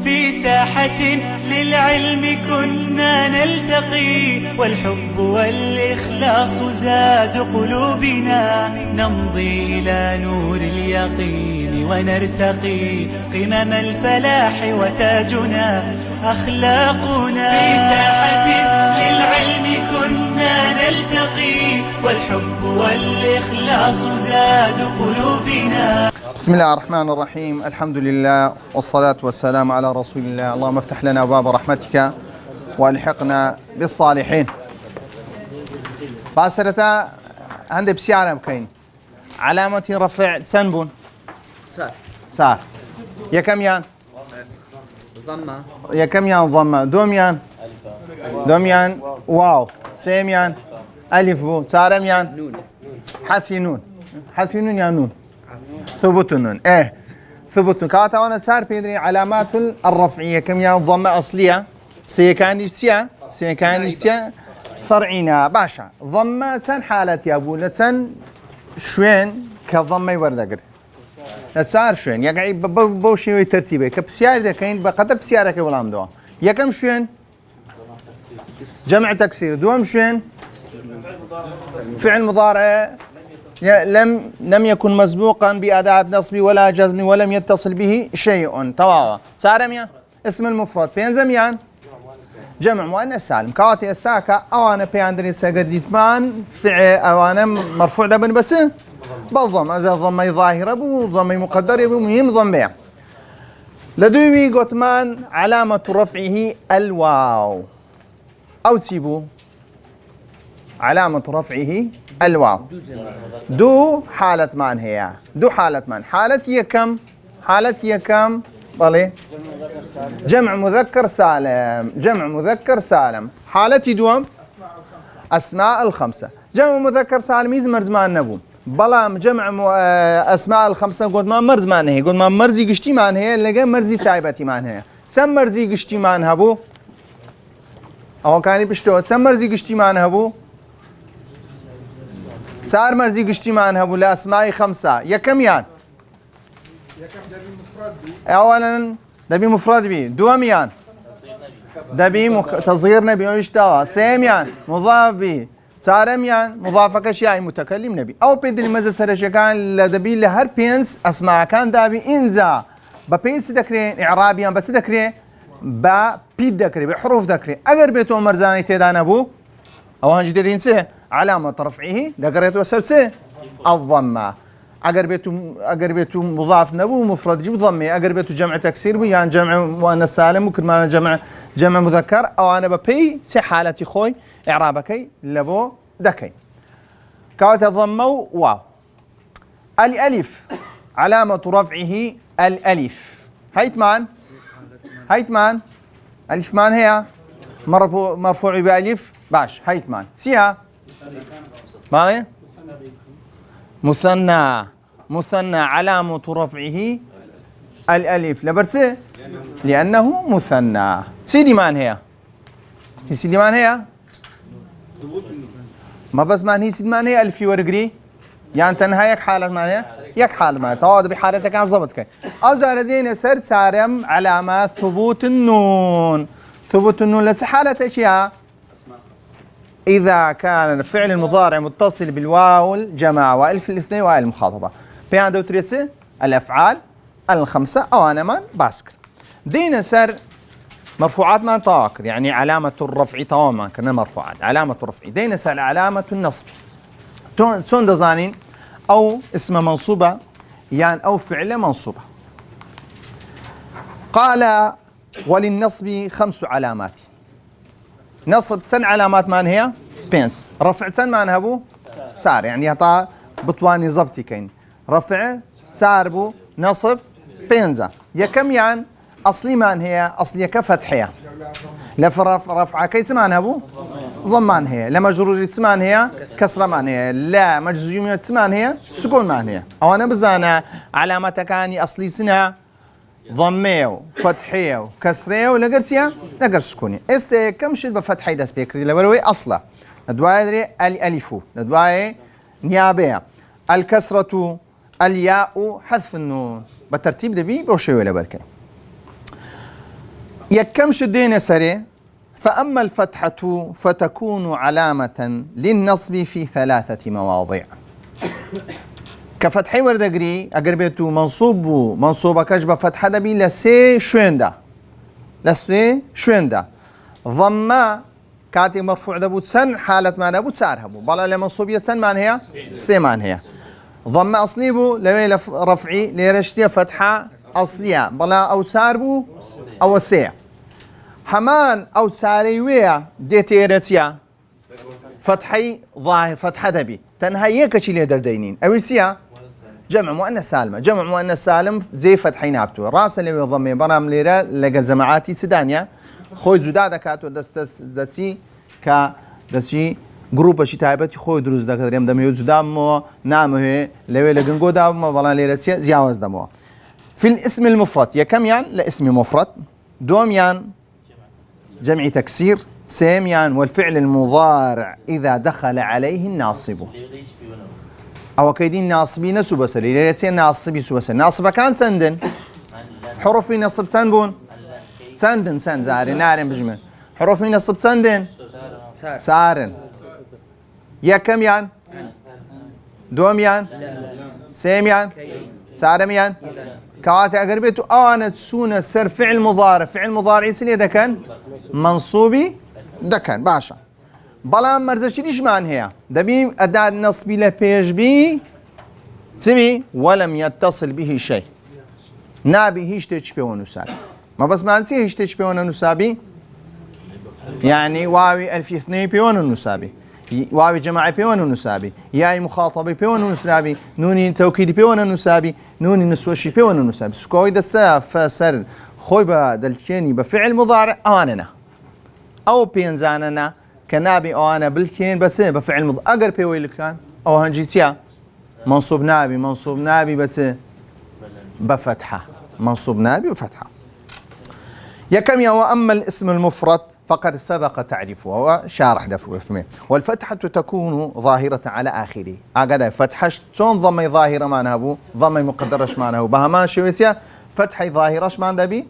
في ساحة للعلم كنا نلتقي، والحب والإخلاص زاد قلوبنا، نمضي إلى نور اليقين ونرتقي قمم الفلاح وتاجنا أخلاقنا. في ساحة للعلم كنا نلتقي، والحب والإخلاص زاد قلوبنا. بسم الله الرحمن الرحيم. الحمد لله والصلاة والسلام على رسول الله. اللهم افتح لنا باب رحمتك والحقنا بالصالحين. باسرتا عندي بسيارة بكين علامة رفع سنبون سار يا كم يان ضمة يا كم يان ضمة دوم يان واو سيم يان ألف بو سارم يان نون حذف نون يا نون ثبوت النون ثبوت كاتا وانا صار بيدري علامات الرفعيه كم يا ضمه اصليه سيكانيستيا فرعينا باشا ضمه سن حالتي يا ابو لسن شوين كضمه وردقر صار شوين يقعي بوشي ترتيبه كبسيار ده كاين بقدر بسيارك ولا مدوا يا كم شوين جمع تكسير دوم شوين فعل مضارع لم يكن مسبوقا بأداة نصب ولا جزم ولم يتصل به شيء تواوا سارميا اسم المفرد بينزميان جمع مؤنث سالم كواتي استاكا اوانا بياندري سجديتمان فعل اوانا مرفوع دبن بس بالضم اذا ضمي ظاهره بو ضمي مقدر بو مهم ضميه لدوي قطمان علامه رفعه الواو او تسيبو علامة رفعه الواو دو حالة مان هي حالة هي كم بالي جمع مذكر سالم حالة دوم أسماء الخمسة جمع مذكر سالم يزمر زمان نبو بلام جمع أسماء الخمسة قد ما مرز مان هي قد ما مرزي قشتي مان هي لقى مرزي تايبتي مان هي سم مرزي قشتي مان هبو أو كاني بشتو سم مرزي قشتي مان هبو صار مرزي قشتي معنا هبو لأسماء خمسة يا كم يان أولا دبي مفرد بي دوم يان دبي تصغير نبي ويشتوى سيم يان مضاف بي صارم يان مضافك أشياء متكلم نبي أو بيدل مزة سرشة كان لدبي لهر بينس أسماء كان دابي إنزا ببينس دكرين إعرابيا بس دكرين بيد دكري بحروف دكري أجر بيتو مرزاني تيدان أبو أو هنجدرين سه علامة رفعه لقريت وسلسة الضمة أقر بيتو مضاف نبو مفرد جيب ضمي أقر بيتو جمع تكسير بي يعني جمع مؤنث سالم وكرمان جمع مذكر أو أنا ببي سي حالتي خوي إعرابكي لبو دكي كاوت ضمو واو الألف علامة رفعه الألف هيتمان ألف مان هي مرفوع بألف باش هيتمان سيها مالي مثنى علامة رفعه الألف لبرسه لأنه مثنى سيدي مان هي ما بس مان هي سيدي مان هي ألفي ورقري يعني تنهايك حالة مان هي يك حالة مان تواد بحالتك عن ضبط كي أو زاردين سرد سارم علامات ثبوت النون لسه حالة اشياء إذا كان الفعل المضارع متصل بالواو الجماعة والف الاثنين والف المخاطبة بيان دو تريسي الأفعال الخمسة أو أنا من باسكر دينا سر مرفوعات ما تواكر يعني علامة الرفع تماما كنا مرفوعات علامة الرفع دينا سر علامة النصب تون دزانين أو اسم منصوبة يعني أو فعل منصوبة قال وللنصب 5 علامات نصب سن علامات مان هي بينس رفع سن مان هبو سار يعني هطا بطواني زبطي كين رفع سار بو نصب بينزا يا كم يعني اصلي مان هي اصلي كفتحيه رفع كي تمان هبو ضمان هي لمجرور تمان هي كسره مان هي لا مجزوميه تمان هي سكون مان هي او انا بزانا علامتك كاني اصلي سنه ضميه فتحيه وكسريه ولقرتيا لقر سكوني كم شد بفتحي داس بيكري لبروي اصلا ندواي الالف ندواي نيابه الكسره الياء حذف النون بالترتيب دبي بوشي ولا بركه يكم شدين سري. فأما الفتحة فتكون علامة للنصب في 3 مواضع. كفتحي وردقري أقربيتو منصوب كجب فتحة دبي لسي شويندا ضمّا كاتي مرفوع دبوت سن حالة ما دبوت سارها بو بلا لمنصوبية سن مان هي سي مان هي ضم أصلي بو لوي رفعي ليرشتي فتحة أصلية بلا أو سار بو أو سي همان أو ساري ويا ديتي رتيا فتحي ظاهر فتحة دبي تنهي كشي لي دردينين أويسيا جمع مؤنث سالمة جمع مؤنث سالم زي فتحي نابتو راس اللي يضمي برام ليرة لقى جماعاتي سدانيا خوي زدادة كاتو دسي كا دسي جروب شي تايبتي خوي دروز دا كدريم دم يوز دامو نامه لوي لجنجو دامو بلا ليرة زياوز دامو في الاسم المفرد يا كم يان لاسم مفرد دوم يان جمع تكسير سيم يان والفعل المضارع إذا دخل عليه الناصب أو كيدين ناصبي نسب سلي ليتي ناصبي سوسل ناصب كان سندن حروفي نصب سنبون سندن سن زاري نارن بجمل حروفي نصب سندن سارن يا كم يان دوم يان سيم يان سارم يان كواتي أقربيتو أنا تسونا سر فعل مضارع سني ده كان منصوبي ده كان باشا بلا مرزشي ليش مان هي دبي أداة نصبي لفيش بي سمي ولم يتصل به شيء نابي هيش تشبه نسابي ما بس ما نسي هيش تشبه نسابي يعني واوي ألف اثنين بيون نسابي واوي جماعة بيون نسابي ياي مخاطبة بيون نسابي نوني توكيد بيون نسابي نوني نسوشي بيون نسابي سكوي دسا فسر خوي بدلشيني بفعل مضارع أواننا أو بينزاننا كنابي أو أنا بالكين بس بفعل مضارع أقر بيويل كان أو هنجيتيا منصوب نابي بس بفتحة منصوب نابي وفتحة يا كم يا وأما الاسم المفرد فقد سبق تعريفه وشارح دفوه فمه والفتحة تكون ظاهرة على آخره أقدر فتحش شون ضمي ظاهرة ما نهبو ضمي مقدرش ما نهبو بهما شويسيا فتحي ظاهرش ما دبي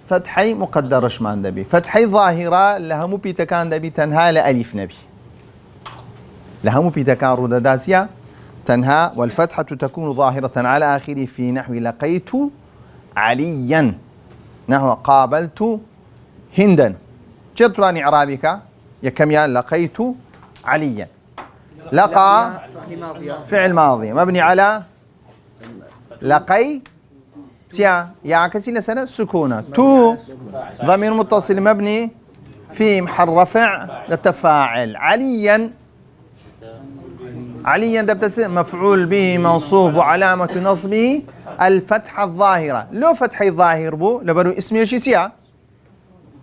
فتحي مقدرش ما دبي فتحي ظاهرة لها مو بيتكان دبي تنها لألف نبي لها مو بيتكان رداداتيا تنها والفتحة تكون ظاهرة على آخره في نحو لقيت عليا نحو قابلت هندا جدواني عرابك يا كميان لقيت عليا لقى فعل ماضي مبني على لقي تيا يعكس لسنة سكونة تو ضمير متصل مبني في محل رفع للتفاعل عليا ده مفعول به منصوب وعلامة نصبه الفتحة الظاهرة لو فتحي ظاهر بو لبرو اسمي شي تيا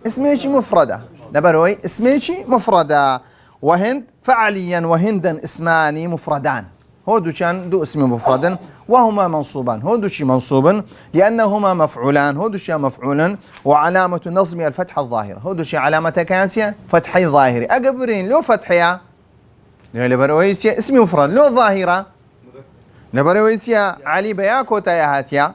اسمي شي مفردة لبروي اسمي شي مفردة وهند فعليا وهندا اسمان مفردان هودو كان دو اسم مفردا وهما منصوبان هودو شي منصوب لأنهما مفعولان هودو شي مفعولا وعلامة نصب الفتحة الظاهرة هودو شي علامة كانسية فتحي ظاهري أقبرين لو فتحيا لبرويتيا اسم مفرد لو ظاهرة لبرويتيا علي بيا كوتا يا هاتيا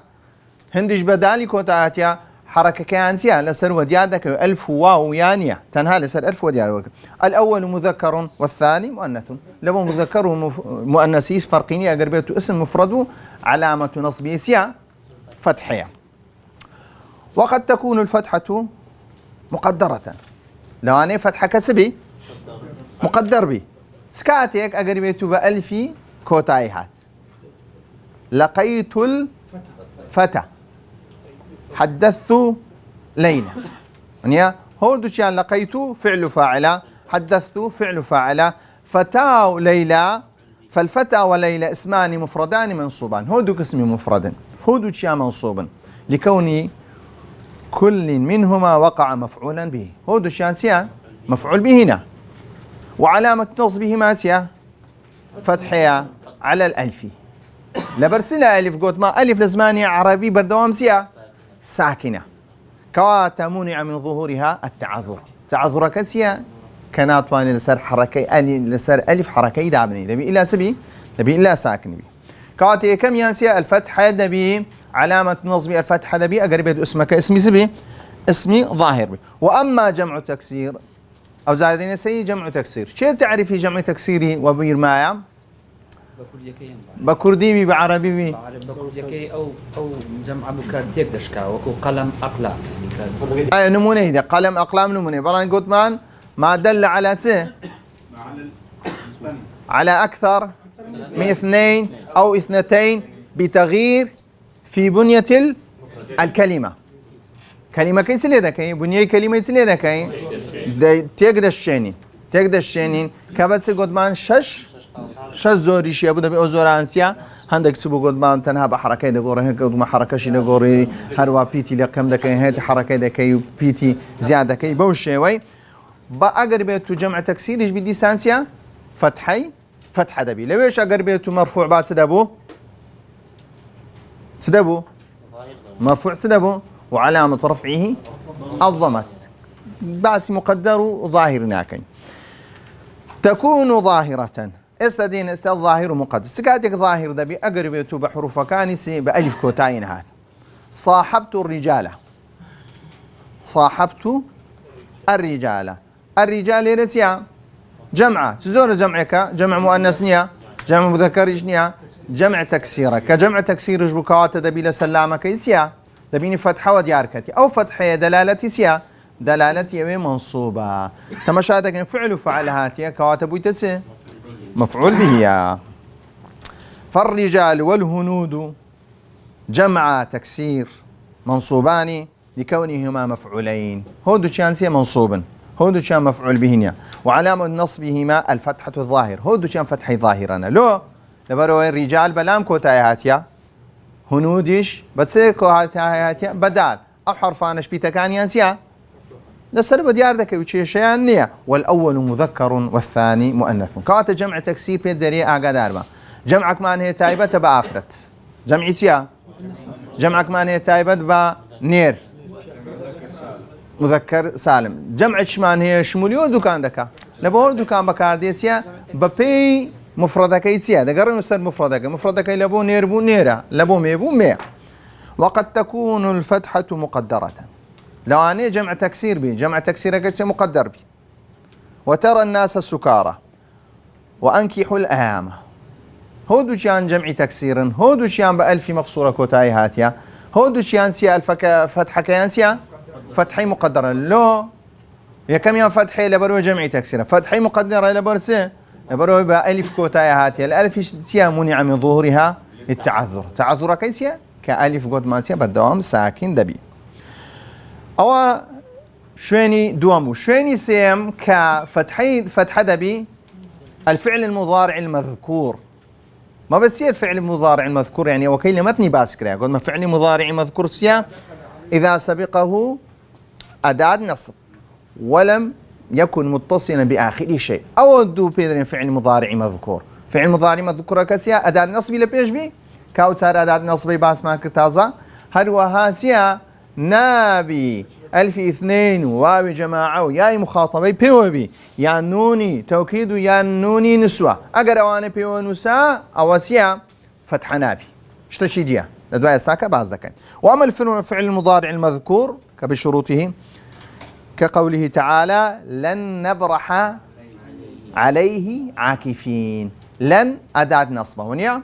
هندش بدالي كوتا هاتيا حركة كانتيا لسر وديادك ألف واو يانيا تنها لسر ألف وديادك الأول مذكر والثاني مؤنث لو مذكر ومؤنث فرقين يا قربيته اسم مفرد علامة نصبه سيا فتحية وقد تكون الفتحة مقدرة لو أنا فتحة كسبي مقدر بي سكاتيك أقربيته بألفي كوتايهات لقيت الفتى حدثت ليلى يعني هو شيء لقيت فعل فاعل حدثت فعل فاعل فتى ليلى فالفتى وليلى اسمان مفردان منصوبان هو اسم مفرد هو شيء منصوب لكون كل منهما وقع مفعولا به هو شيء مفعول به هنا وعلامة نصبه ما سيا فتحية على الألف لبرسلها ألف قوت ما ألف لزمانية عربي بردوام سيا ساكنة كواتا منع من ظهورها التعذر تعذر كسيا كانت واني لسر حركي لسر ألف حركي دابني نبي إلا سبي نبي إلا ساكن بي كواتا كم ينسيا الفتحة نبي علامة نصب الفتحة نبي أقرب اسمك اسمي سبي اسمي ظاهر بي. وأما جمع تكسير أو زائدين سي جمع تكسير، شيء تعرفي جمع تكسيري وبير مايا بكردي بي بعربي بي بكردي أو جمع بكاتيك دشكا وكو قلم أقلام يعني أي نمونه هذا قلم أقلام نمونه بلان قطمان ما دل على على أكثر من اثنين أو اثنتين بتغيير في بنية الكلمة. كلمة كيس ليه كاين بنية كلمة يس ليه كاين تقدر الشينين كابتس قطمان شش زوري شيء أبو دبي أوزورانسيا هندك سبوا قطمان تنها بحركة دقورة هيك قطمان حركة شيء دقوري هروا بيتي لكم دكاين هات حركة دكاي بيتي زيادة كاي بوشة وي بأجر بيتو جمع تكسير إيش بدي سانسيا فتحة دبي ليش أجر بيتو مرفوع بعد سدبو مرفوع سدبو وعلامة رفعه الضمة بس مقدر ظاهر ناكن تكون ظاهرة استدين ظاهر مقدر سكاتك ظاهر دبي أقرب يتوب حروف كانسي بألف كوتاين هات صاحبت الرجال رتيا جمعة تزور جمعك جمع مؤنث نيا جمع مذكر نيا جمع تكسيرك كجمع تكسير بكوات دبي لسلامك يسيا دبيني فتحة ودياركتي أو فتحة دلالتي سيا دلالتي منصوبة تمشاتك فعل وفعل هاتي كواتب ويتسي مفعول به. فالرجال والهنود جمع تكسير منصوبان لكونهما مفعولين هودو شانسيا منصوبا هودو شان مفعول بهن وعلامة نصبهما الفتحة الظاهر هودو شان فتحي ظاهرنا لو لبرو الرجال بلام كوتاي هاتيا هنوديش بتسي كوتاي هاتيا بدال أو حرفانش بيتكان ينسيا لسه بديار ذاك وشيشان نية والأول مذكر والثاني مؤنث كوات جمع تكسير بيدري أقدار جمعك ما هي تايبة تبع أفرت جمعي تيا جمعك ما هي تايبة تبع نير مذكر سالم جمع شمان هي شموليو دكان دكا لبور دكان بكارديسيا ببي مفردك يتيا دقرن استاذ مفردك لبو نير بو نيرا لبو مي بو مي. وقد تكون الفتحة مقدرة لو أنا جمع تكسير بي جمع تكسيرك مقدر بي وترى الناس السكارى وأنكحوا الأيام هودو شان جمع تكسير هودو شان بألف مقصورة كوتاي هاتيا هودو شان سيا الفك فتحة كيانسيا فتحي مقدرة لو يا كم يوم فتحي لبرو جمع تكسير فتحي مقدرة لبرسه لبرو بألف كوتاي هاتيا الألف سيا منع من ظهورها تعذر كيسيا كألف قد مانسيا بالدوام ساكن دبي أو شويني دوامو شويني سيم فتحة دبي الفعل المضارع المذكور ما بس الفعل المضارع المذكور يعني وكيل متني باسكريا قلنا فعل مضارع مذكور سيا إذا سبقه أداة نصب ولم يكن متصلا بآخر شيء أو دو بيدرين فعل مضارع مذكور فعل مضارع مذكور كسيا أداة نصب لبيش بي كاوتار أداة نصب باس ما كرتازا هروها سيا نابي ألف اثنين واو جماعة وياي مخاطبي بيوبي يا نوني توكيد يا نوني نسوة أجر أواني بيو نساء أواتيا فتح نابي اشتشي ديا لدواء ساكا بعض ذكين. وأما الفعل المضارع المذكور كبشروطه كقوله تعالى لن نبرح عليه عاكفين لن أداة نصبه ونيا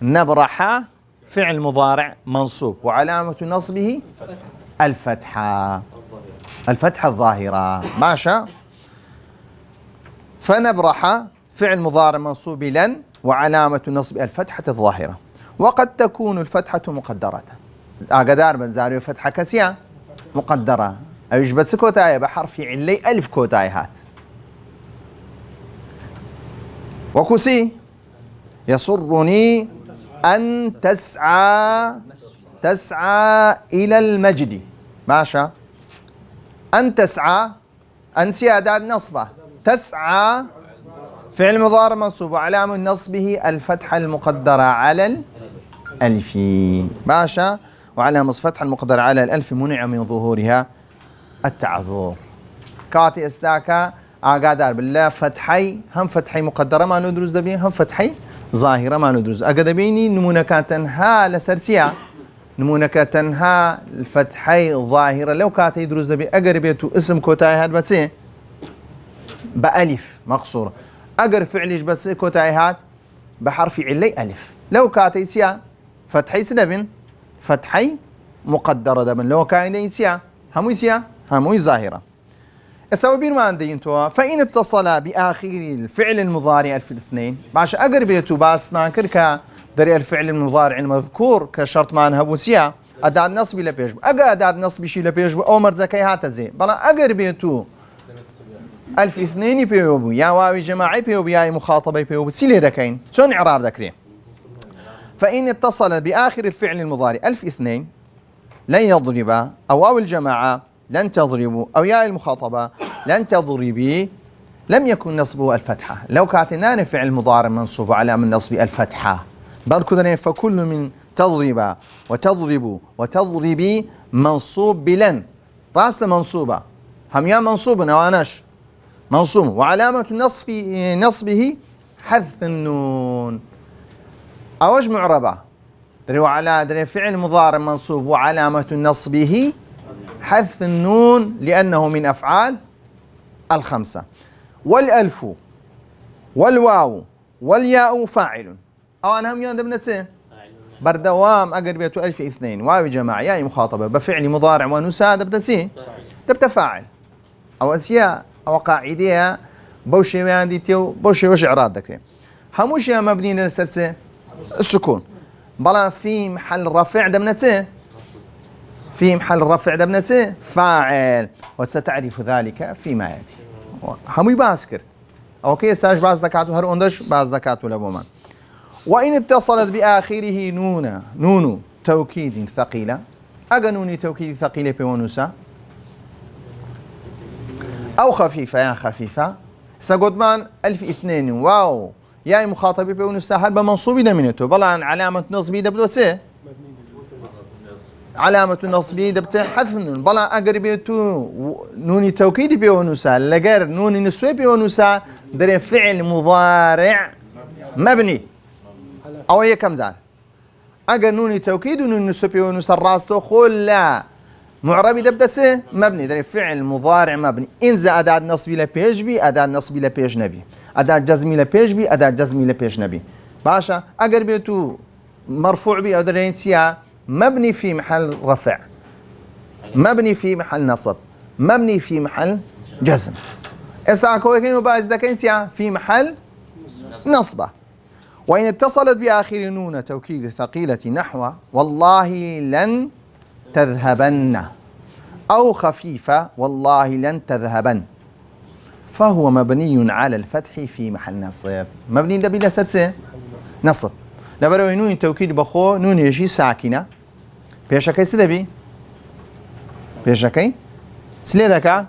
نبرح فعل مضارع منصوب وعلامة نصبه الفتحة الظاهرة ماشا. فنبرح فعل مضارع منصوب لن وعلامة نصب الفتحة الظاهرة. وقد تكون الفتحة مقدرة أقدار بنزاري فتحة كسيا مقدرة أو يجبت كوتاي بحرف علي ألف كوتاي هات وكسي يسرني أن تسعى إلى المجد ماشا. أن تسعى أن سيادة نصبه تسعى فعل مضارع منصوب وعلامة نصبه الفتحة المقدرة على الألف ماشا. وعلامة فتحة المقدرة على الألف منع من ظهورها التعذر كاتي استاكا أقادر بالله فتحي هم فتحي مقدرة ما ندرس دبي هم فتحي ظاهرة ما ندرس أقدبيني نمونة كانت ها لسرتيا نمونك تنها الفتحي ظاهرة لو كاتي دروز دبي أقربيتو اسم كوتاي هاد بس بألف مقصورة أقر فعليش بس كوتاي هاد بحرف علي ألف لو كاتي سيا فتحي سدبن فتحي مقدرة دبن لو كاين سيا هموي سيا هموي ظاهرة السببين ما عندي انتوا فإن اتصل بآخر الفعل المضارع في الاثنين باش أقربيتو باس نانكر دري الفعل المضارع المذكور كشرط ما نهبوسيا أداة نصبي لبيجبو أجا أداة نصبي شي لبيجبو أو مرزكي هاتا زي بلا أقربيتو ألف اثنين بيوبو يا واوي جماعي بيوبو يا مخاطبة بيوبو سيلي دكين شون إعراب ذكري فإن اتصل بآخر الفعل المضارع ألف اثنين لن يضرب أو واو الجماعة لن تضربوا أو يا المخاطبة لن تضربي لم يكن نصبه الفتحة لو كاتنا فعل مضارع منصوب على من نصب الفتحة بركضنا فكل من تضرب وتضرب وتضربي منصوب بلن راس منصوبة هم يا منصوب نوانش منصوب وعلامة نصبه حذف النون أوج معربة دري على دري فعل مضارع منصوب وعلامة نصبه حذف النون لأنه من أفعال الخمسة والألف والواو والياء فاعل أو أنا هم يوم دبنتين بردوام أقربية ألف اثنين واو جماعة يا مخاطبة بفعل مضارع ونساء دبتسي دبت فاعل أو أسياء أو قاعدية بوشي ما عندي تيو بوشي وش إعراب ذكري هموش يا مبني للسرسة السكون بلا في محل رفع دبنتين في محل رفع دبنته فاعل وستعرف ذلك فيما يأتي همي باسكر أو كي استاج باز دكاتو هر اندش باز دكاتو لبومان وإن اتصلت بآخره نون توكيد ثقيلة أجا نون توكيد ثقيلة في ونسا أو خفيفة يا خفيفة سقطمان ألف اثنين واو يا مخاطبي في ونسا هل بمنصوبي دمينته بلا علامة نصبي دبلوتي علامة النصبي دبت حذف النون بلا أقربيتو نوني توكيد بيونوسا لقر نوني نسوي بيونوسا دري فعل مضارع مبني أو هي كم زال أقر نوني توكيد ونوني نسوي بيونوسا الراستو خلا معربي دبت مبني دري فعل مضارع مبني إنزا أداة نصبي لبيجبي أداة نصبي لبيج نبي أداة جزمي لبيجبي أداة جزمي لبيج نبي باشا أقربيتو مرفوع بي أو درينتيا مبني في محل رفع مبني في محل نصب مبني في محل جزم استعكوكين وباز دكينتيا في محل نصبه وإن اتصلت بآخر نون توكيد ثقيلة نحو والله لن تذهبن أو خفيفة والله لن تذهبن فهو مبني على الفتح في محل نصب مبني ده بلا سدسة نصب لبرو نون توكيد بخو نون يجي ساكنة بيشكي سدبي بيشكي سليدك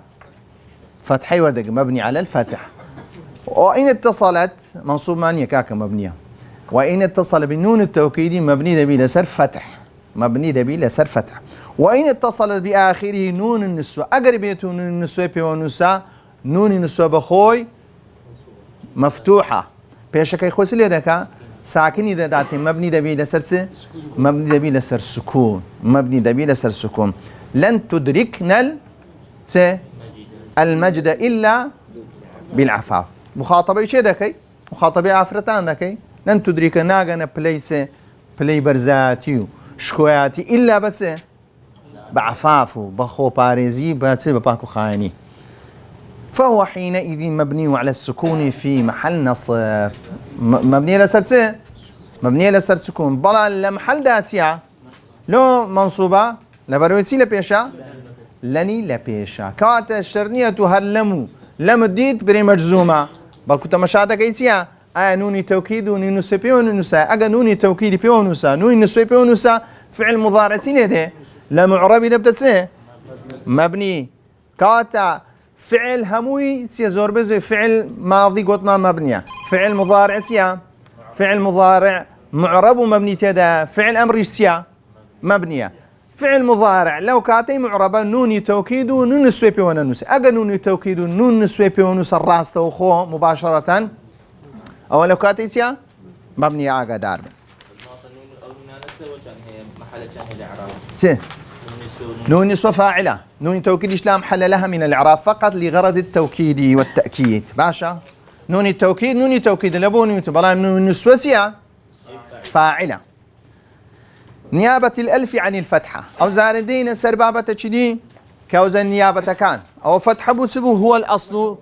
فتحي وردك مبني على الفتح وإن اتصلت منصوب مانية كاكا مبنية وإن اتصل بالنون التوكيدي مبني دبي لسر فتح مبني دبي لسر فتح وإن اتصلت بآخره نون النسوة أقربية نون النسوة بيونسا نون النسوة بخوي مفتوحة بيشكي خو سليدك ساكن إذا داتي مبني دبي لسر مبني دبي لسر سكون مبني دبي لسر سكون لن تدركنا المجد إلا بالعفاف مخاطبة شيء دكي مخاطبة عفرتان دكي لن تدركنا جنا بلاي برزاتيو شكواتي إلا بس بعفافه بخو باريزي بس بباكو خايني فهو حينئذ مبني على السكون في محل نصب مبني لسر مبني لسر سكون بلا لمحل داتيا لو منصوبة لبرويتي لبيشا لني لبيشا كانت الشرنية هرلمو لم ديت بري مجزومة بل كنت مشاهدة كيتيا نوني توكيد ونوني نسوي ونسا أجا نوني توكيد بيونسا نوني نسوي بيونسا فعل مضارعتين يده لمعربي دبتسه مبني كاتا فعل هموي سيزور بزي فعل ماضي قطنا مبنية فعل مضارع سيا فعل مضارع معرب ومبني تدا فعل أمر سيا مبنية فعل مضارع لو كاتي معربة نوني توكيد ونون نسوي وننس أجا نوني توكيد ونون نسوي ونس الراس توخو مباشرة أو لو كاتي سيا مبنية أجا دار نون نسوة فاعلة، نون توكيد لا محل لها من الإعراب فقط لغرض التوكيد والتأكيد. باشا نون التوكيد نون توكيد لبو نون بلا نون نسوة فاعلة نيابة الألف عن الفتحة أو زاردين سربابة تشدي كوزن نيابة كان أو فتحة بوسبو هو الأصل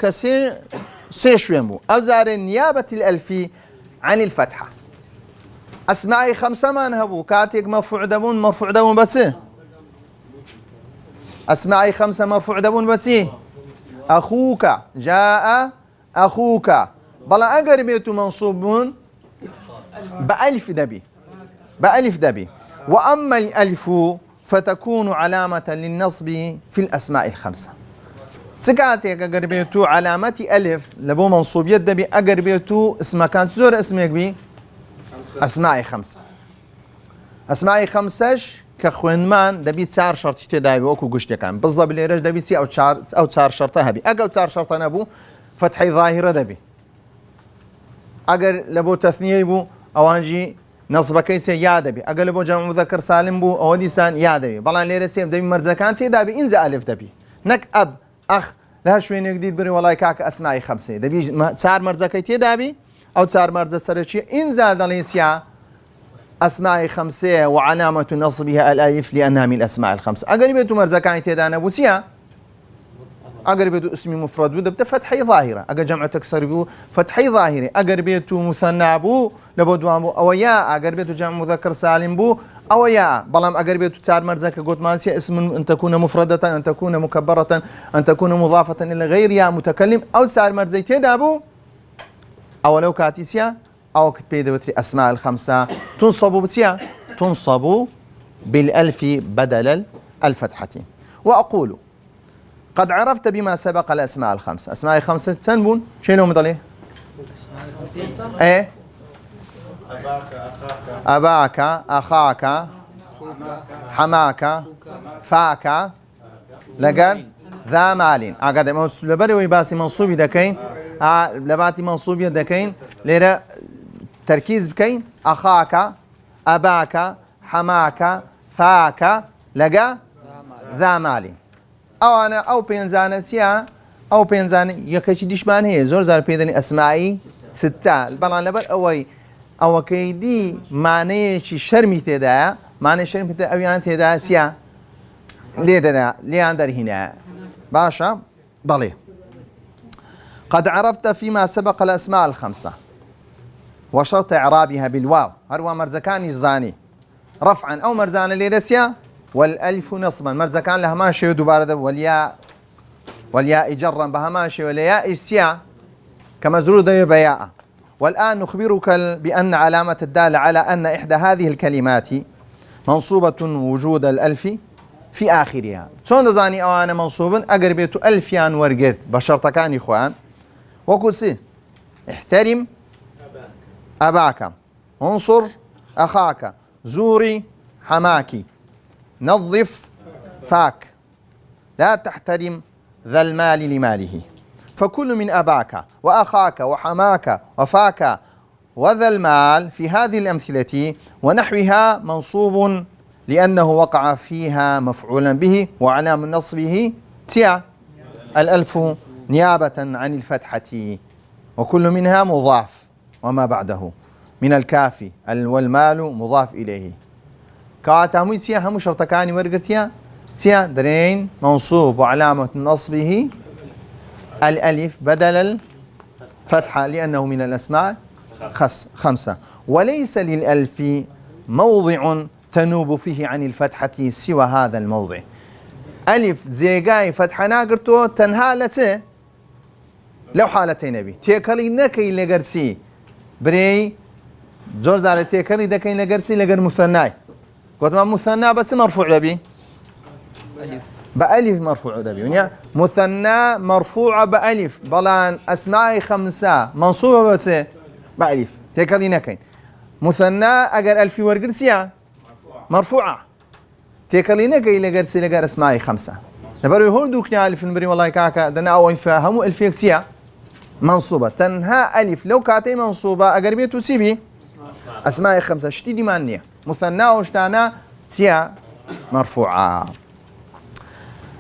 سيشويمو أو زار نيابة الألف عن الفتحة. أسماء خمسة ما نهبو كاتيك مرفوع دبون بس أسماء خمسة مرفوع دبون بس أخوك جاء أخوك بلا أقربيت منصوب بألف دبي وأما الألف فتكون علامة للنصب في الأسماء الخمسة. سكاتيك أقربيتو علامة ألف لبو منصوب يدبي أقربيتو اسمه كانت زور اسمك بي أسماء خمسة كخوينمان دبي تسار شرط تداوي وكو قشتي كان بالضبط اللي رج دبي تي أو تسار شرطة هبي أو تسار شرطة نبو فتحي ظاهرة دبي أقر لبو تثنيه بو أوانجي نصب كيس يا دبي أقر لبو جمع مذكر سالم بو أو ديسان يا دبي بلان ليرة سيم دبي مرزكان تي دبي إنزا ألف دبي نك أب أخ لا شوي جديد بري والله كاك أسماء خمسة دبي تسار مرزكي تي دبي أو تسار مرز سرشي إنزا دليتيا أسماء خمسة وعلامة نصبها الألف لأنها من الأسماء الخمسة. أقربيتو مرزكان تي دانا بوتيا أقربيتو اسمي مفرد بده فتحي ظاهرة أقر جمع تكسر بو فتحي ظاهرة أقربيتو مثنى بو لبو دوام أو يا أقربيتو جمع مذكر سالم بو أو يا بلام أقربيتو تسار مرزك قوت مانسيا اسم أن تكون مفردة أن تكون مكبرة أن تكون مضافة إلى غير يا متكلم أو تسار مرزي تدابو أو لو كاتيسيا أو كتبيد وتري أسماء الخمسة تنصب بالألف بدل الفتحة. وأقول قد عرفت بما سبق الأسماء الخمسة. أسماء خمسة تنبون شنو مضليه؟ إيه أباك أخاك حماك فاك لقد ذا مال أقعد لبري ويباسي منصوبي دكين لباتي منصوبي دكين ليرة تركيز بكين أخاك أباك حماك فاك لقى ذا مال أو أنا أو بينزانتيا أو بينزان يكشي دشمان هي زور زار بيدني أسمائي ستة البلان لبر أو كيدي معنى شرمي تدا معنى شرمي تدا أو يعني تدا تيا ليه عندر هنا باشا ضلي. قد عرفت فيما سبق الأسماء الخمسة وشرط إعرابها بالواو هروا مرزكان الزاني رفعا أو مرزان ليرسيا والألف نصبا مرزكان لها ماشي ودبارة والياء جرا بها ماشي والياء السيا كمزرور ذي بياء. والآن نخبرك بأن علامة الدالة على أن إحدى هذه الكلمات منصوبة وجود الألف في آخرها. شون زاني أو أنا منصوب أقربيت ألفيان ورقرت بشرط كان إخوان وكسي احترم أباك انصر أخاك زوري حماك نظف فاك لا تحترم ذا المال لماله. فكل من أباك وأخاك وحماك وفاك وذا المال في هذه الأمثلة ونحوها منصوب لأنه وقع فيها مفعولا به وعلام نصبه تيا الألف نيابة عن الفتحة وكل منها مضاف وما بعده من الكاف والمال مضاف إليه. كاتامو تيا هم شرطكاني ورقتيا تيا درين منصوب وعلامة نصبه الألف بدل الفتحة لأنه من الأسماء خمسة. وليس للألف موضع تنوب فيه عن الفتحة سوى هذا الموضع. ألف زيقاي فتحة ناقرتو تنهالته لو حالتين نبي تيكالي نكي لقرسي بري زور زالة تيكالي دكي لقرسي لقر مثناي قلت ما مثنى بس مرفوع لبي ألف بألف مرفوع لبي يعني مثنى مرفوع بألف بلان أسماء خمسة منصوبة بس بألف تيكالي نكي مثنى أجر ألف ورقرسيا مرفوعة تيكالي نكي لقرسي لقر أسماء خمسة نبرو هردوك نعرف المبري والله كاكا دنا أو يفهموا ألف يكتيا منصوبة تنها ألف لو كاتي منصوبة أقربية تسيبي أسماء خمسة شتيدي مانية مثنى وشتانا تيا مرفوعة.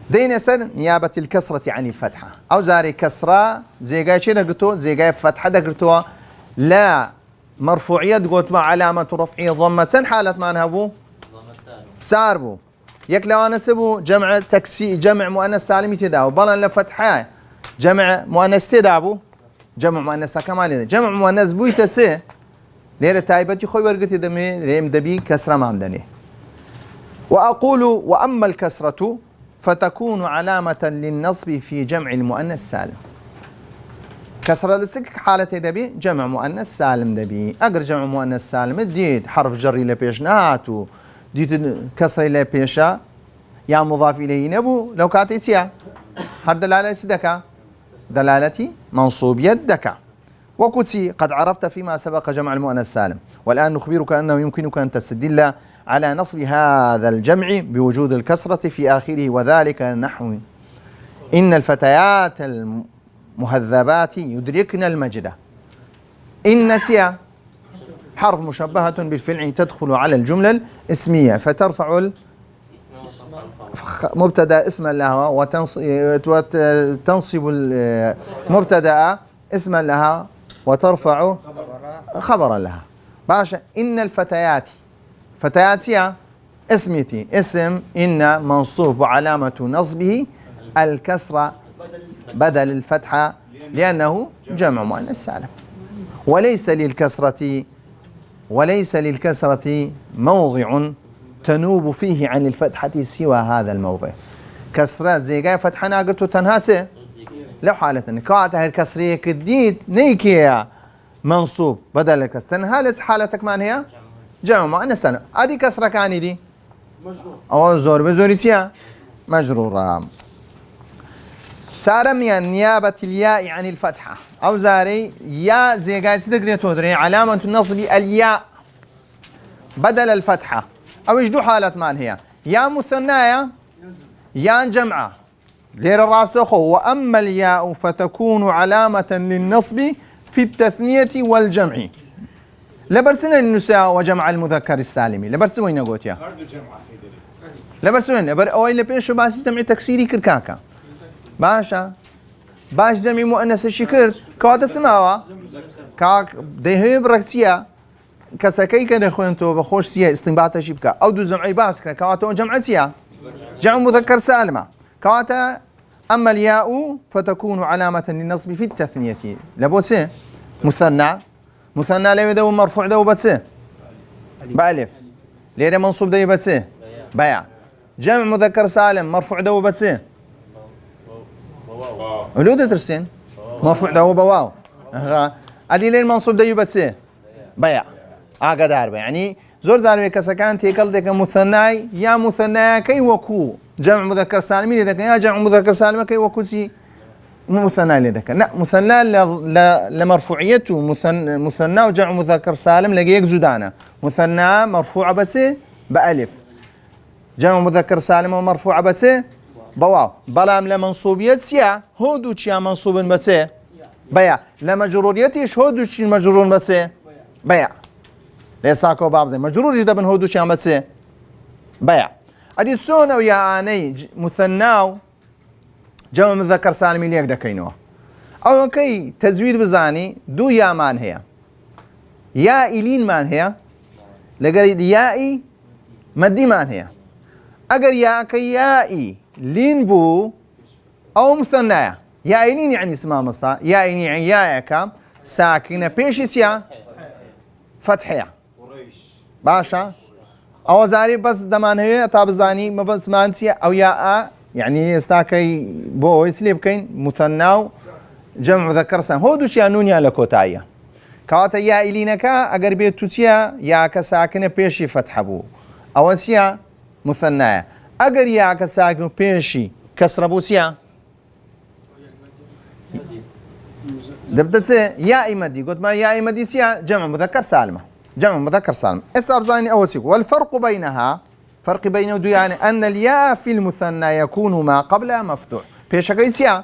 دين سر نيابة الكسرة عن الفتحة أو زاري كسرة زي جاي شيء دقرتو زي جاي فتحة دقرتو لا مرفوعية قلت مع علامة رفعية ضمة حالة ما نهبو ساربو يك لو أنا سبو جمع تكسي جمع مؤنث سالم تداو بلان لفتحة جمع مؤنث تدابو جمع مؤنث كمان جمع مؤنث بوي تسي ليرة تايبتي خوي ورقتي دمي ريم دبي كسرة ما عندني. وأقول وأما الكسرة فتكون علامة للنصب في جمع المؤنث سالم. كسرة لسك حالة دبي جمع مؤنث سالم دبي أقر جمع مؤنث سالم ديد حرف جري لبيش نهاتو ديد كسرة لبيشا يا مضاف إليه نبو لو كانت سيا هذا دلالة دكا دلالتي منصوبية دكا وكتي قد عرفت فيما سبق جمع المؤنث سالم والآن نخبرك أنه يمكنك أن تستدل على نصب هذا الجمع بوجود الكسرة في آخره وذلك نحو إن الفتيات المهذبات يدركن المجد. إن تيا حرف مشبهة بالفعل تدخل على الجملة الاسمية فترفع مبتدا اسما لها وتنصب المبتدا اسما لها وترفع خبرا لها. باشا إن الفتيات فتيات يا اسمتي اسم إن منصوب وعلامة نصبه الكسرة بدل الفتحة لأنه جمع مؤنث سالم وليس للكسرة موضع تنوب فيه عن الفتحة سوى هذا الموضع. كسرات زي جاي فتحنا قلت تنهاسه لو حالة كواتها الكسرية كديت نيكيا منصوب بدل الكسر تنهالت حالتك من هي جمع مؤنث سالم. ادي كسرة كاني دي او زور بزوريتيا مجرورة. سارميا نيابة الياء عن الفتحة او زاري يا زي جاي تقري تودري علامة النصب الياء بدل الفتحة او ايش دو حالة مان هي يا مثنايا يا جمعة غير الراس اخو. واما الياء فتكون علامة للنصب في التثنية والجمع لبرسنا النساء وجمع المذكر السالمي لبرسوا وين قوتيا لبرسوا لبر او اللي بيشو باس جمع تكسيري كركاكا باشا باش جمع مؤنث الشكر كواد اسمها كاك ده بركتيا كسكي كده خوينتو بخوش سيا استنباط شبكه او دو جمعي باس كواتو جمعتيا جمع مذكر سالمه كواتا. اما الياء فتكون علامة للنصب في التثنية لبوسه مثنى لا يدو مرفوع دو بتسه بألف ليه منصوب دو بتسه بيع. جمع مذكر سالم مرفوع دو بتسه ولود ترسين مرفوع دو بواو ادي ليه منصوب دو بتسه بيع اقدر يعني زور زاربي كسكان تيكل ديك مثنى يا مثنى كي وكو جمع مذكر سالم اذا كان يا جمع مذكر سالم كي وكو سي مثنى لذاك لا مثنى لمرفوعيته مثنى وجمع مذكر سالم لقيك زدانه مثنى مرفوعه بس بألف جمع مذكر سالم ومرفوعه بس بواو بلام لمنصوبية سيا هودو تشيا منصوب بس بيع لمجروريتش هودو تشي مجرور بس بيع ليساكو باب زي مجرور جدا بن هودو تشي بس بيع. ادي سونا ويا اني مثنى جمع مذكر سالم ليك دكينوه او كي تزويد بزاني دو يا مان هي يا إلين مان هي لقريد يائي مدي مان هي اگر يا كي يائي لين بو او مثنايا يا إلين يعني اسمها مصطا يا إلين يعني يا كام ساكنة بيشيس يا فتحية باشا او زاري بس دمان هي طاب زاني ما بس مانتي او يا يعني استاكي بو يسليب كين مثنى جمع مذكر سالم هودوش يا نونيا لكوتايا كواتا يا إلينكا اگر بيتوتيا يا كساكنة بيشي فتح بو او سيا مثنى اگر يا كساكنة بيشي كسر بوتيا دبدت يا إمدي قلت ما يا إمدي سيا جمع مذكر سالمة جمع مذكر سالم. استبزاني اول شيء والفرق بينها فرق بين دو يعني ان الياء في المثنى يكون ما قبلها مفتوح بيشكيسيا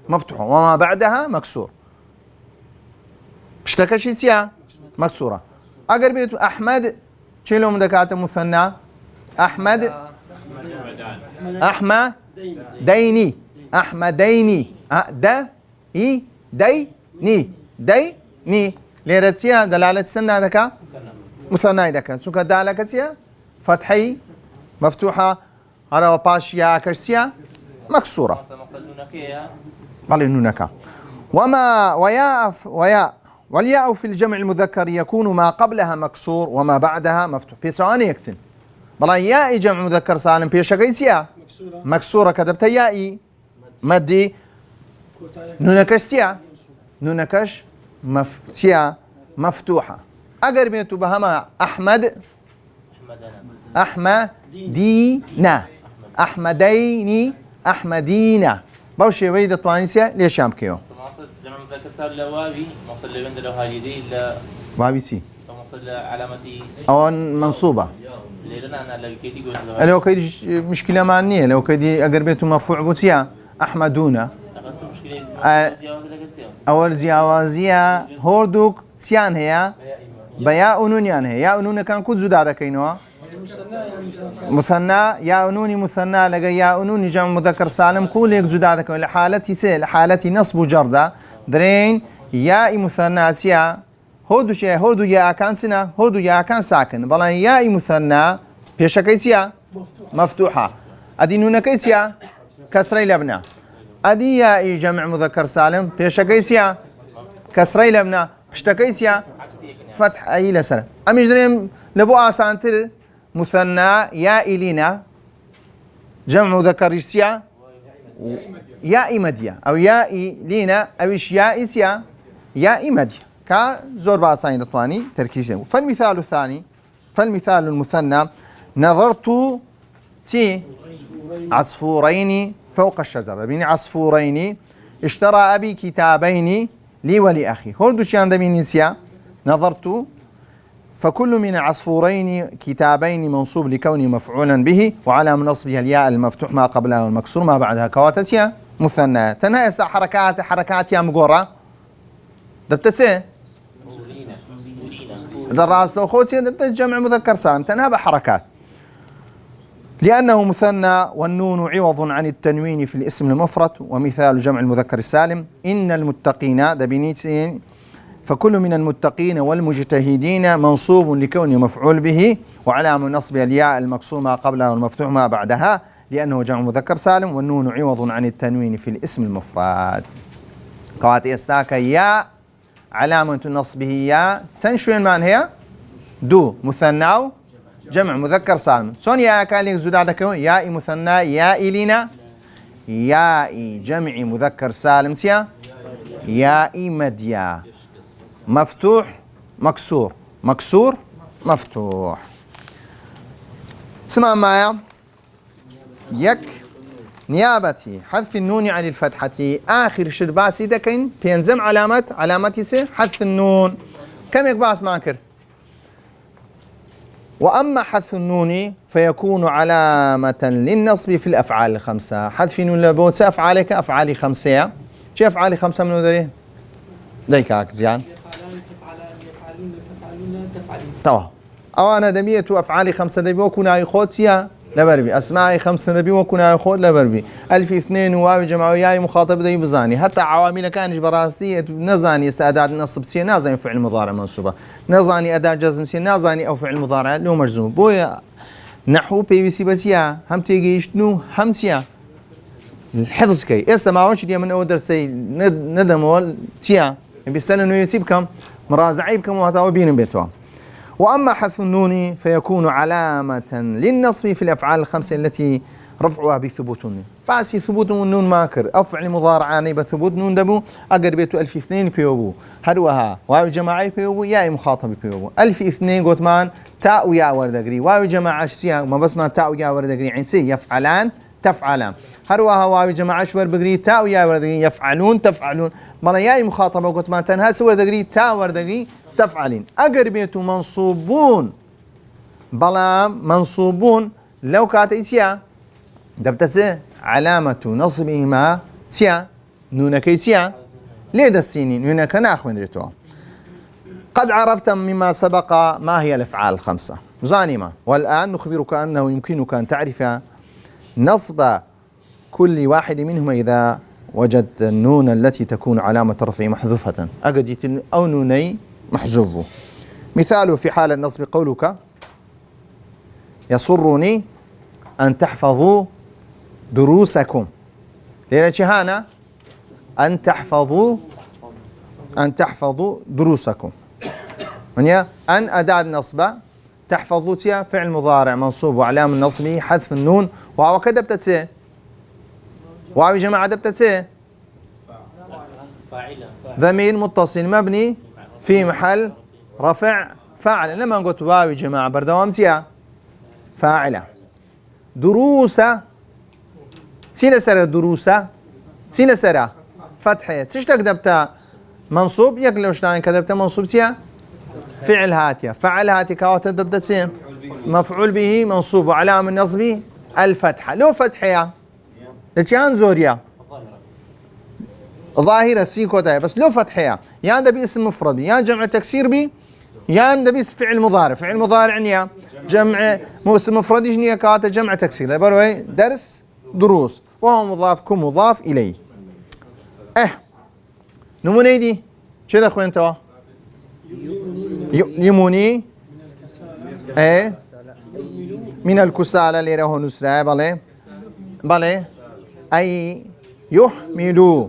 مفتوح وما بعدها مكسور بشتكشيسيا مكسوره. اگر بيت احمد شيلهم دكات مثنى أحمد أحمديني أحمديني ديني ليرتيا دلالة سنة ذكا مثنى ذكا سوكا دالكتيا فتحي مفتوحة على وباشيا كرسيا مكسورة بل نونكا وما والياء في الجمع المذكر يكون ما قبلها مكسور وما بعدها مفتوح بيسواني يكتن بلا ياء جمع مذكر سالم بيشكيسيا مكسورة كتبت يائي مدي نونكش مفتوحة أقر بيتو بهما أحمديني أحمدينا بوشي ويدا توانيسيا ليش يام كيو جمع مذكر سالم لا واوي موصل لبند لو هاليدي لا واوي سي موصل علامتي أو منصوبة لو كيدي مشكلة معنية لو كيدي أقر بيتو مرفوع بوتيا أحمدونا أول جوازية هوردوك سيان هي بيا أنون يعني هي يا أنون كان كود زود هذا كينوا مثنى يا أنوني مثنى لقى يا أنوني جمع مذكر سالم كل يك زود هذا كينوا لحالتي سي لحالتي نصب جردة درين يا مثنى سيا هودو يا كان سنة هودو يا كان ساكن بلا يا مثنى بيشكيتيا مفتوحة أدي نون كيتيا كسري لبنا أدي يا جمع مذكر سالم بيشكيتيا كسري لبنا بشتكيتيا فتح أي لسنة أمي دريم لبو آسانتر مثنى يا إلينا جمع مذكر يسيا يا إمديا أو يا إلينا أو إيش يا إسيا يا إمديا كزور باسين الطواني تركيزين فالمثال المثنى نظرت عصفورين فوق الشجرة بين عصفورين اشترى أبي كتابين لي ولأخي هردو شان دمين نسيا نظرت فكل من عصفورين كتابين منصوب لكونه مفعولا به وعلى منصبها الياء المفتوح ما قبلها والمكسور ما بعدها كواتسيا مثنى تنهي حركات يا مقورة دبتسي الراس لو خوتي دبت جمع مذكر سالم تنهى بحركات لأنه مثنى والنون عوض عن التنوين في الاسم المفرد ومثال جمع المذكر السالم إن المتقين دبنيتين فكل من المتقين والمجتهدين منصوب لكونه مفعول به وعلامة نصب الياء المكسور ما قبلها والمفتوح ما بعدها لأنه جمع مذكر سالم والنون عوض عن التنوين في الاسم المفرد قوات استاك ياء علامة نصبه ياء سنشوين من هي دو مثنى جمع مذكر سالم سون يا كان لك زود عندك ياء مثنى ياء لنا ياء جمع مذكر سالم سيا ياء مديا مفتوح مكسور مكسور مفتوح اسمع معايا يك نيابتي حذف النون عن الفتحة آخر شرباسي دكين بينزم علامتي حذف النون كم يكباس ما كرت وأما حذف النون فيكون علامة للنصب في الأفعال الخمسة حذف النون لبوت أفعالك أفعالي خمسة شو أفعالي خمسة من ذري ديكاك زيان توا أو أنا دمية أفعالي خمسة دبي وكنا يخوتيا لبربي أسماء خمسة دبي وكنا يخوت لبربي ألف اثنين واو جمع وياي مخاطب دي بزاني حتى عوامل كانش براستي نزاني استعداد نصب سي نازاني فعل مضارع منصوبة نزاني أداة جزم سي نازاني أو فعل مضارع لو مجزوم بويا نحو بي سي بتيا هم تيجي يشتنو هم تيا الحفظ كي استمعونش دي من أول درسي ندمول تيا بيستنى إنه يسيب كم مراجعي بكم وهذا بين بيتوا وأما حذف النون فيكون علامة للنصب في الأفعال الخمسة التي رفعها بثبوت النون بس ثبوت النون ماكر أو فعل مضارع بثبوت نون دبو أقر بيتو ألف اثنين بيوبو هروها واو جماعي بيوبو ياء مخاطب بيوبو ألف اثنين قوتمان تاء وياء وردقري واو جماعة شيا ما بس ما تاء وياء وردقري عين سي يفعلان تفعلان هروها واو جماعة شور بقري تاء وياء وردقري يفعلون تفعلون مالا ياء مخاطبة قوتمان تنها سوى دقري تاء وردقري تفعلين أقربيت منصوبون بلا منصوبون لو كاتيسيا دبتسي علامة نصبهما سيا نونكي سيا ليه السينين نونك ناخذ ريتوا قد عرفت مما سبق ما هي الأفعال الخمسة زانما. والآن نخبرك أنه يمكنك أن تعرف نصب كل واحد منهما إذا وجدت النون التي تكون علامة رفع محذوفة. أجدت أو نوني محذوف. مثال في حال النصب قولك يسرني أن تحفظوا دروسكم. لأن شهانة أن تحفظوا دروسكم. أن أداة نصب، تحفظوا تيا فعل مضارع منصوب وعلامة النصب حذف النون. واو كده بتتسي واو جماعة بتتسي ضمير متصل مبني في محل رفع فاعل. لما قلت واو جماعة بردوام تيا فاعلة. دروسة سيلة سرة، دروسة سيلة سرة فتحة. تيش كذبتها منصوب يكلو شتان كذبتها منصوب تيا فعل هاتيا. فعل هاتي كاوتا دبتسين مفعول به منصوب وعلامة النصب الفتحة. لو فتحة لتيان زوريا ظاهرة سيكوتا بس لو فتحة يان دبي اسم مفرد يان جمع تكسير بي يان دبي فعل مضارع. فعل مضارع نيا جمع اسم مفرد نيا كاوتا جمع تكسير. بروي درس دروس وهو مضاف كمضاف إليه. نموني دي شو ده اخوين توا يؤلمني من الكسالى اللي راهو نسرع بلى أي يحملوا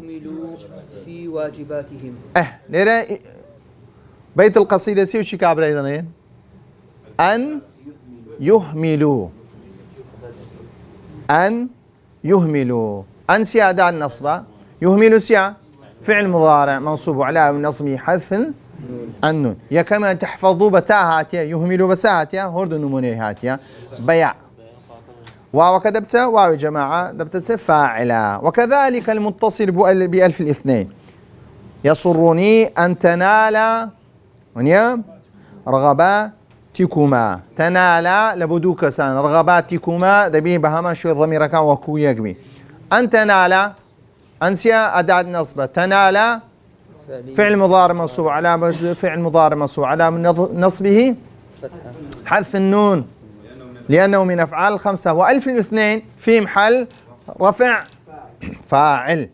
في واجباتهم. ليرة بيت القصيدة سيو شي كابر أيضا أن يهملوا أن سيا أداة النصب. يهملوا سيا فعل مضارع منصوب على النصب حذف النون. يا كما تحفظوا بتاع هاتيا يهملوا بتاع هاتيا هرد نموني هاتيا بيع. واو كدبت واو جماعة دبت فاعلة. وكذلك المتصل بألف الاثنين يسرني أن تنال رغباتكما. تنال لبدوك سان رغباتكما دبي بهما شوي ضمير كان وكو يقبي. أن تنال أنسيا أداة نصب. تنال فعل مضارع منصوب علامة فعل مضارع منصوب علامة نصبه حذف النون لأنه من أفعال الخمسة. وألف الاثنين في محل رفع فاعل.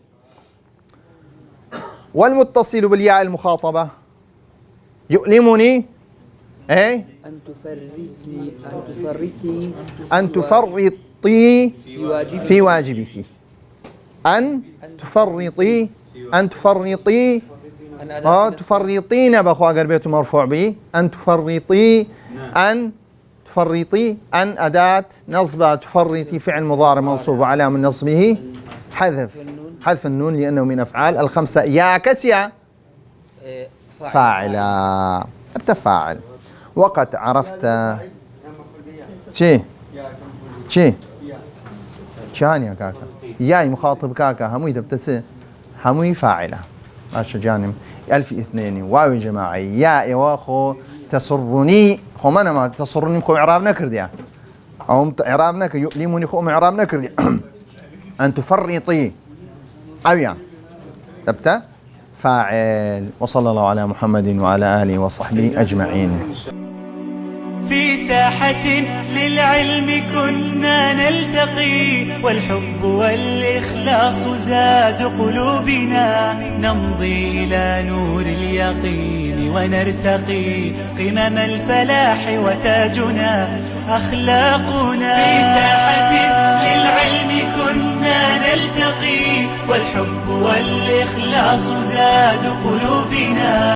والمتصل بالياء المخاطبة يؤلمني أن تفرطي في واجبك. أن تفرطي تفرطين بأخوة قربيته مرفوع به. أن تفرطي أن أداة نصب. تفرطي فعل مضارع منصوب وعلامة نصبه حذف النون لأنه من أفعال الخمسة. يا كتيا فاعلة التفاعل. وقد عرفت شي كان يا كاكا ياي مخاطب كاكا هموي دبتسي هموي فاعلة. ماشي جانم ألف اثنين واو جماعي يا واخو تسرني خو ما تسرني خو إعرابنا كرديا أو إعرابنا يؤلمني خو إعرابنا كرديا. أن تفرطي أويا دبته فاعل. وصلى الله على محمد وعلى آله وصحبه أجمعين. في ساحة للعلم كنا نلتقي والحب والإخلاص زاد قلوبنا. نمضي إلى نور اليقين ونرتقي قمم الفلاح وتاجنا أخلاقنا. في ساحة للعلم كنا نلتقي والحب والإخلاص زاد قلوبنا.